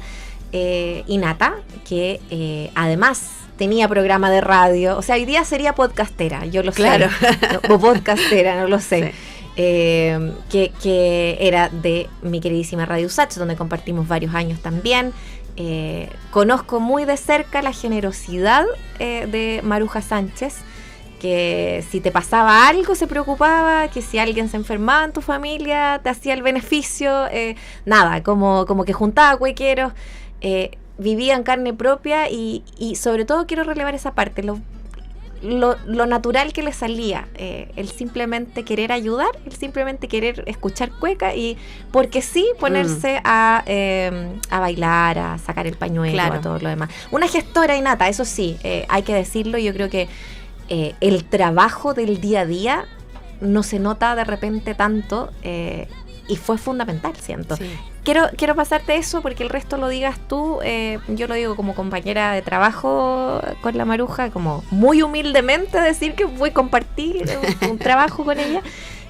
innata, que además tenía programa de radio, o sea, hoy día sería podcastera, yo lo sé, o podcastera, no lo sé. Sí. que era de mi queridísima Radio Usach, donde compartimos varios años también. Conozco muy de cerca la generosidad de Maruja Sánchez, que si te pasaba algo se preocupaba, que si alguien se enfermaba en tu familia te hacía el beneficio, nada, como que juntaba cuequeros, vivía en carne propia y sobre todo quiero relevar esa parte, lo natural que le salía, el simplemente querer ayudar, el simplemente querer escuchar cueca y porque sí ponerse a bailar, a sacar el pañuelo, claro, a todo lo demás. Una gestora innata, eso sí, hay que decirlo, yo creo que el trabajo del día a día no se nota de repente tanto y fue fundamental, siento. Sí. Quiero pasarte eso porque el resto lo digas tú. Yo lo digo como compañera de trabajo con la Maruja, como muy humildemente decir que fue compartir un trabajo con ella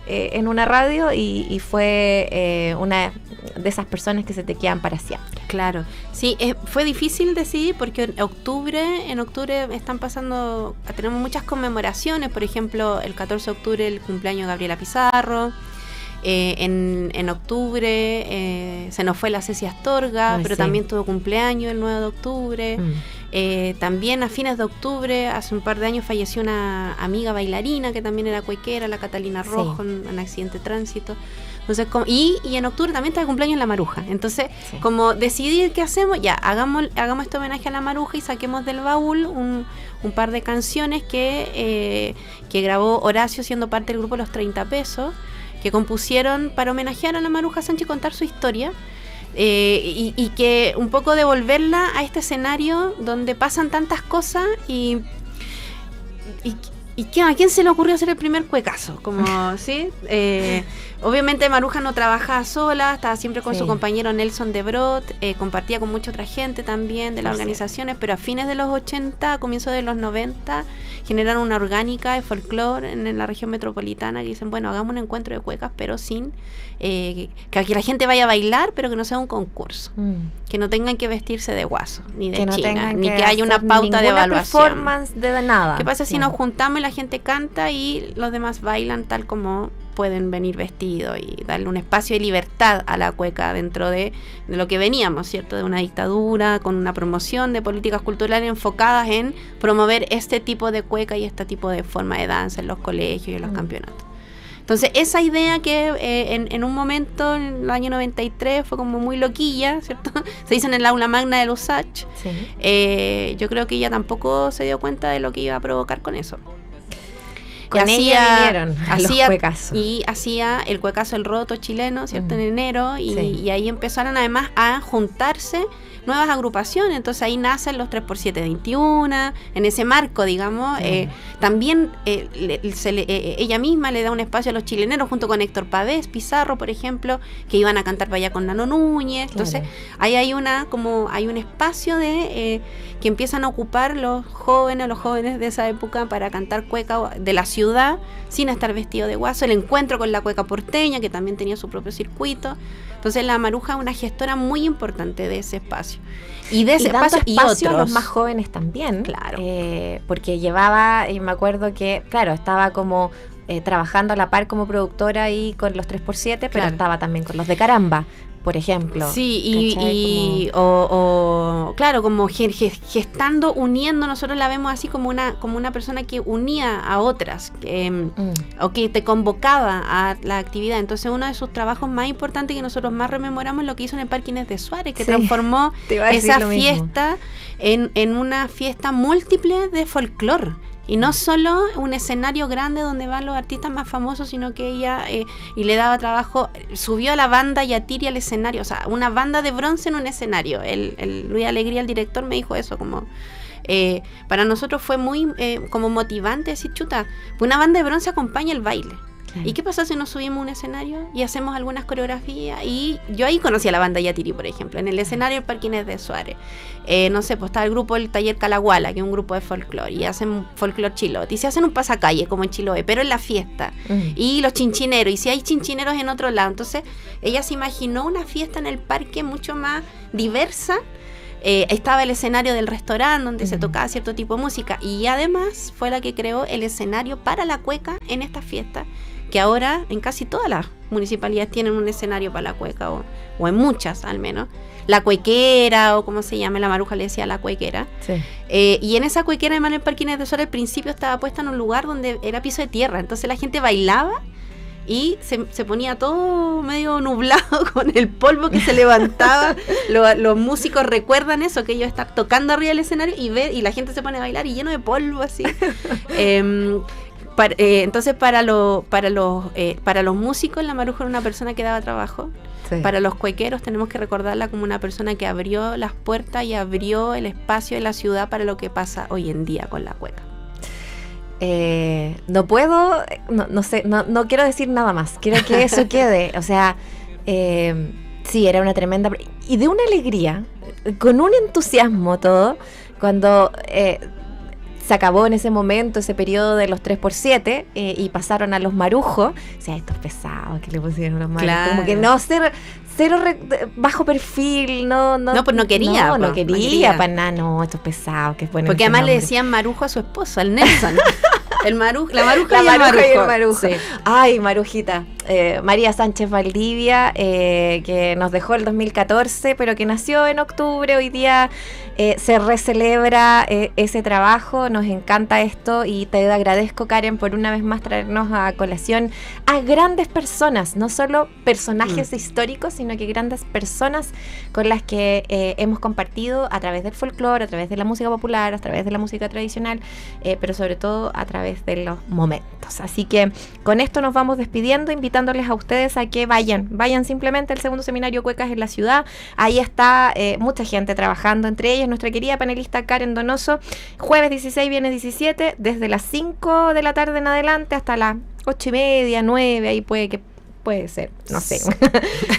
en una radio y fue una de esas personas que se te quedan para siempre. Claro, sí, fue difícil decidir porque en octubre están pasando, tenemos muchas conmemoraciones, por ejemplo, el 14 de octubre el cumpleaños de Gabriela Pizarro. En octubre se nos fue la Ceci Astorga, pero sí, también tuvo cumpleaños el 9 de octubre. También a fines de octubre, hace un par de años, falleció una amiga bailarina que también era cuequera, la Catalina Rojo, en un accidente de tránsito. Entonces, y en octubre también está el cumpleaños la Maruja. Entonces, como decidir qué hacemos, ya, hagamos este homenaje a la Maruja y saquemos del baúl un par de canciones que grabó Horacio siendo parte del grupo Los 30 Pesos, que compusieron para homenajear a la Maruja Sánchez y contar su historia, y que un poco devolverla a este escenario donde pasan tantas cosas y ¿a quién se le ocurrió hacer el primer cuecazo? Como, ¿sí? Obviamente Maruja no trabajaba sola, estaba siempre con su compañero Nelson de Brot, compartía con mucha otra gente también de las organizaciones, pero a fines de los 80, a comienzos de los 90, generaron una orgánica de folclore en la región metropolitana que dicen, bueno, hagamos un encuentro de cuecas, pero sin que la gente vaya a bailar, pero que no sea un concurso, que no tengan que vestirse de guaso, ni de china, ni que haya una pauta de evaluación. Performance de nada. ¿Qué pasa si nos juntamos y la gente canta y los demás bailan tal como pueden venir vestidos y darle un espacio de libertad a la cueca dentro de lo que veníamos, ¿cierto? De una dictadura, con una promoción de políticas culturales enfocadas en promover este tipo de cueca y este tipo de forma de danza en los colegios y en los campeonatos. Entonces, esa idea que en un momento, en el año 93, fue como muy loquilla, ¿cierto? Se hizo en el aula magna de Lusach. Yo creo que ella tampoco se dio cuenta de lo que iba a provocar con eso. Con ella vinieron a los cuecazos. Y hacía el cuecazo El Roto chileno, ¿cierto? En enero, y ahí empezaron además a juntarse nuevas agrupaciones, entonces ahí nacen los 3x7-21, en ese marco, digamos, también ella misma le da un espacio a los chileneros junto con Héctor Pavés, Pizarro, por ejemplo, que iban a cantar para allá con Nano Núñez, entonces ahí hay un espacio de que empiezan a ocupar los jóvenes de esa época para cantar cueca de la ciudad sin estar vestido de guaso, el encuentro con la cueca porteña que también tenía su propio circuito. Entonces la Maruja es una gestora muy importante de ese espacio. Y de ese espacio y otros. A los más jóvenes también. Claro. Porque llevaba, y me acuerdo que, claro, estaba como trabajando a la par como productora ahí con los 3x7, pero estaba también con los de Caramba, por ejemplo. Sí, claro, como gestando, uniendo, nosotros la vemos así como una persona que unía a otras, o que te convocaba a la actividad. Entonces uno de sus trabajos más importantes que nosotros más rememoramos es lo que hizo en el Parque Inés de Suárez, que transformó esa fiesta en una fiesta múltiple de folclore. Y no solo un escenario grande donde van los artistas más famosos, sino que ella, y le daba trabajo, subió a la banda Yatiri al escenario, o sea, una banda de bronce en un escenario. El Luis Alegría, el director, me dijo eso, como para nosotros fue muy como motivante decir, chuta, una banda de bronce acompaña el baile. ¿Y qué pasa si nos subimos a un escenario y hacemos algunas coreografías? Y yo ahí conocí a la banda Yatiri, por ejemplo, en el escenario del Parque Inés de Suárez. No sé, pues estaba el grupo del Taller Calaguala, que es un grupo de folclore, y hacen folclore chilote. Y se hacen un pasacalle, como en Chiloé, pero en la fiesta. Y los chinchineros, y si hay chinchineros en otro lado. Entonces, ella se imaginó una fiesta en el parque mucho más diversa. Estaba el escenario del restaurante donde se tocaba cierto tipo de música. Y además fue la que creó el escenario para la cueca en esta fiesta, que ahora en casi todas las municipalidades tienen un escenario para la cueca, o en muchas al menos. La cuequera, o como se llama, la Maruja le decía la cuequera. Sí. Y en esa cuequera de Manuel Parquines de Sol al principio estaba puesta en un lugar donde era piso de tierra, entonces la gente bailaba y se ponía todo medio nublado con el polvo que se levantaba. Los músicos recuerdan eso, que ellos están tocando arriba del escenario y la gente se pone a bailar y lleno de polvo así. Entonces para los músicos la Maruja era una persona que daba trabajo. Sí. Para los cuequeros tenemos que recordarla como una persona que abrió las puertas y abrió el espacio de la ciudad para lo que pasa hoy en día con la cueca. No puedo, no sé, no quiero decir nada más. Quiero que eso quede. O sea, sí, era una tremenda... Y de una alegría, con un entusiasmo todo, cuando... se acabó en ese momento ese periodo de los 3x7 y pasaron a los marujos. O sea, estos pesados que le pusieron los marujos. Claro. Como que no, cero bajo perfil, no, pues no quería. No quería para nada, no, estos pesados que ponen. Porque además nombre. Le decían marujo a su esposo, al Nelson. La maruja y el marujo. Sí. Ay, Marujita. María Sánchez Valdivia, que nos dejó el 2014, pero que nació en octubre. Hoy día se recelebra ese trabajo. Nos encanta esto y te agradezco, Karen, por una vez más traernos a colación a grandes personas, no solo personajes históricos, sino que grandes personas con las que hemos compartido a través del folclore, a través de la música popular, a través de la música tradicional, pero sobre todo a través de los momentos. Así que con esto nos vamos despidiendo, invitándoles a ustedes a que vayan simplemente al segundo seminario Cuecas en la ciudad. Ahí está mucha gente trabajando, entre ellas nuestra querida panelista Karen Donoso, jueves 16, viernes 17, desde las 5 de la tarde en adelante hasta las 8:30, 9, ahí puede ser, no sé,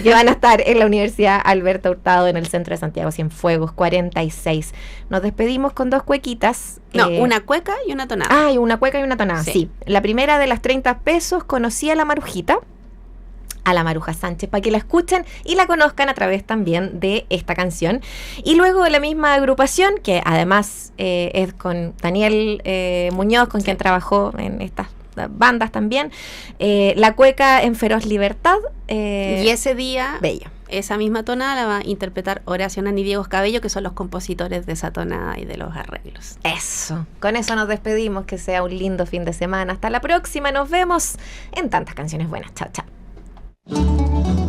que van a estar en la Universidad Alberto Hurtado en el centro de Santiago, Cienfuegos 46. Nos despedimos con 2 cuequitas. No, una cueca y una tonada. Una cueca y una tonada, sí. La primera de las 30 pesos, conocí a la Marujita, a la Maruja Sánchez, para que la escuchen y la conozcan a través también de esta canción. Y luego de la misma agrupación, que además es con Daniel Muñoz, con quien trabajó en estas bandas también, la cueca en Feroz Libertad, y ese día bella. Esa misma tonada la va a interpretar Horacio Nani y Diego Cabello, que son los compositores de esa tonada y de los arreglos. Eso, con eso nos despedimos, que sea un lindo fin de semana. Hasta la próxima, nos vemos en Tantas Canciones Buenas. Chao, chao.